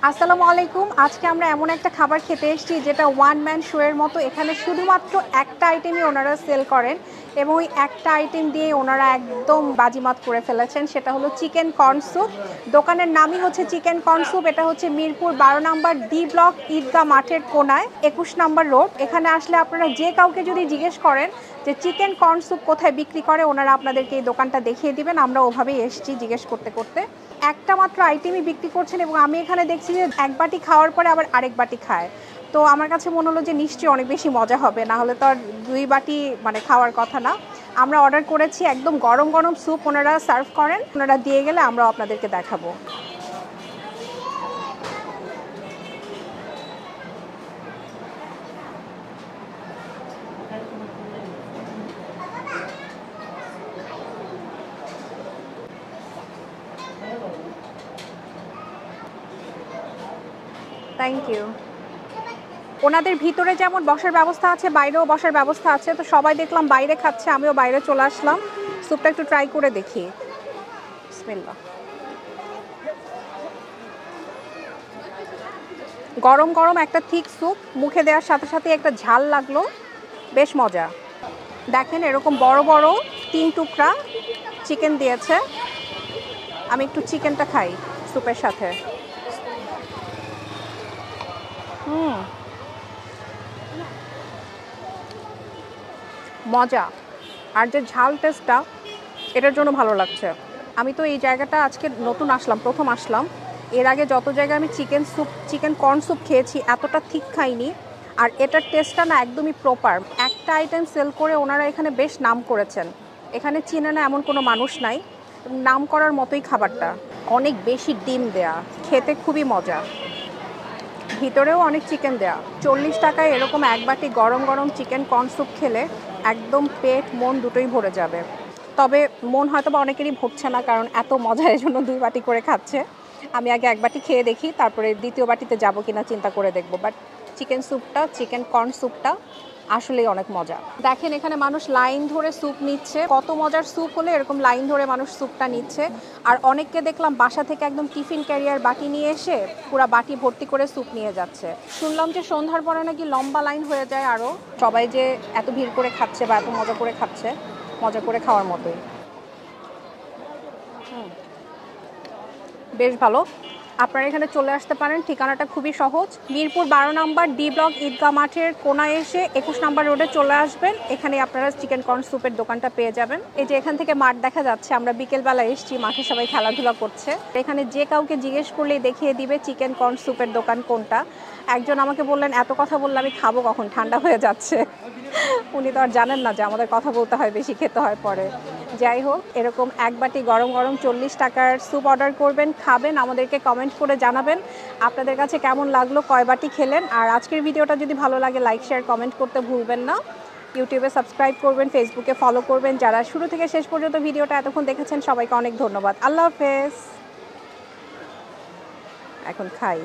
আসসালামু আলাইকুম। আজকে আমরা এমন একটা খাবার খেতে এসেছি যেটা ওয়ান ম্যান শো এর মতো। এখানে শুধুমাত্র একটা আইটেমই ওনারা সেল করেন এবং ওই একটা আইটেম দিয়ে ওনারা একদম বাজিমাত করে ফেলেছেন, সেটা হলো চিকেন কর্ন স্যুপ। দোকানের নামই হচ্ছে চিকেন কর্ন স্যুপ। এটা হচ্ছে মিরপুর 12 নম্বর ডি ব্লক ঈদগাহ মাঠের কোনায় 21 নম্বর রোড। এখানে আসলে আপনারা যে কাউকে যদি জিজ্ঞেস করেন যে চিকেন কর্ন স্যুপ কোথায় বিক্রি করে, ওনারা আপনাদেরকে এই দোকানটা দেখিয়ে দিবেন। আমরা ওভাবেই এসেছি জিজ্ঞেস করতে করতে। একটা মাত্র আইটেমই বিক্রি করছেন এবং আমি এখানে দেখছি যে এক বাটি খাওয়ার পরে আবার আরেক বাটি খায়। তো আমার কাছে মনে হলো যে নিশ্চয়ই অনেক বেশি মজা হবে, না হলে তো আর দুই বাটি খাওয়ার কথা না। আমরা অর্ডার করেছি, একদম গরম গরম স্যুপ ওনারা সার্ভ করেন। ওনারা দিয়ে গেলে আমরাও আপনাদেরকে দেখাবো। Thank you. ওনাদের ভিতরে যেমন বসার ব্যবস্থা আছে, বাইরেও বসার ব্যবস্থা আছে। তো সবাই দেখলাম বাইরে খাচ্ছে, আমিও বাইরে চলে আসলাম। স্যুপটা একটু ট্রাই করে দেখি। বিসমিল্লাহ। গরম গরম একটা থিক স্যুপ, মুখে দেওয়ার সাথে সাথে একটা ঝাল লাগলো, বেশ মজা। দেখেন এরকম বড় বড় 3 টুকরা চিকেন দিয়েছে। আমি একটু চিকেনটা খাই স্যুপের সাথে। মজা। আর যে ঝাল টেস্টটা, এটার জন্য ভালো লাগছে। আমি তো এই জায়গাটা আজকে নতুন আসলাম, প্রথম আসলাম। এর আগে যত জায়গায় আমি চিকেন কর্ন স্যুপ খেয়েছি এতটা ঠিক খাইনি। আর এটার টেস্টটা না একদমই প্রপার। একটা আইটেম সেল করে ওনারা এখানে বেশ নাম করেছেন। এখানে চিনে না এমন কোনো মানুষ নাই। নাম করার মতোই খাবারটা। অনেক বেশি ডিম দেয়া, খেতে খুবই মজা। ভিতরেও অনেক চিকেন দেয়া। 40 টাকায় এরকম এক বাটি গরম গরম চিকেন কর্ন স্যুপ খেলে একদম পেট মন দুটোই ভরে যাবে। তবে মন হয়তো বা অনেকেরই ভরছে না, কারণ এত মজা, এর জন্য 2 বাটি করে খাচ্ছে। আমি আগে এক বাটি খেয়ে দেখি, তারপরে দ্বিতীয় বাটিতে যাবো কিনা চিন্তা করে দেখবো। বাট চিকেন কর্ন স্যুপটা আসলেই অনেক মজা। দেখেন এখানে মানুষ লাইন ধরে স্যুপ নিচ্ছে। কত মজার স্যুপ হলে এরকম লাইন ধরে মানুষ স্যুপটা নিচ্ছে। আর অনেককে দেখলাম বাসা থেকে একদম টিফিন ক্যারিয়ার বাটি নিয়ে এসে পুরা বাটি ভর্তি করে স্যুপ নিয়ে যাচ্ছে। শুনলাম যে সন্ধ্যার পরে নাকি লম্বা লাইন হয়ে যায় আরও। সবাই যে এত ভিড় করে খাচ্ছে বা এত মজা করে খাচ্ছে, মজা করে খাওয়ার মতোই। বেশ ভালো। আপনারা এখানে চলে আসতে পারেন। ঠিকানাটা খুবই সহজ। মিরপুর 12 নম্বর ডি ব্লক ঈদগাহ মাঠের কোনায় এসে 21 নম্বর রোডে চলে আসবেন। এখানে আপনারা চিকেন কর্ন স্যুপের দোকানটা পেয়ে যাবেন। এই যে এখান থেকে মাঠ দেখা যাচ্ছে। আমরা বিকেলবেলা এসেছি, মাঠে সবাই খেলাধুলা করছে। এখানে যে কাউকে জিজ্ঞেস করলেই দেখিয়ে দিবে চিকেন কর্ন স্যুপের দোকান কোনটা। একজন আমাকে বললেন, এত কথা বললে আমি খাবো কখন, ঠান্ডা হয়ে যাচ্ছে। উনি তো আর জানেন না যে আমাদের কথা বলতে হয়, বেশি খেতে হয় পরে। যাই হোক, এরকম এক বাটি গরম গরম 40 টাকার স্যুপ অর্ডার করবেন, খাবেন, আমাদেরকে কমেন্ট করে জানাবেন আপনাদের কাছে কেমন লাগলো, কয় বাটি খেলেন। আর আজকের ভিডিওটা যদি ভালো লাগে লাইক শেয়ার কমেন্ট করতে ভুলবেন না। ইউটিউবে সাবস্ক্রাইব করবেন, ফেসবুকে ফলো করবেন। যারা শুরু থেকে শেষ পর্যন্ত ভিডিওটা এতক্ষণ দেখেছেন সবাইকে অনেক ধন্যবাদ। আল্লাহ হাফেজ। এখন খাই।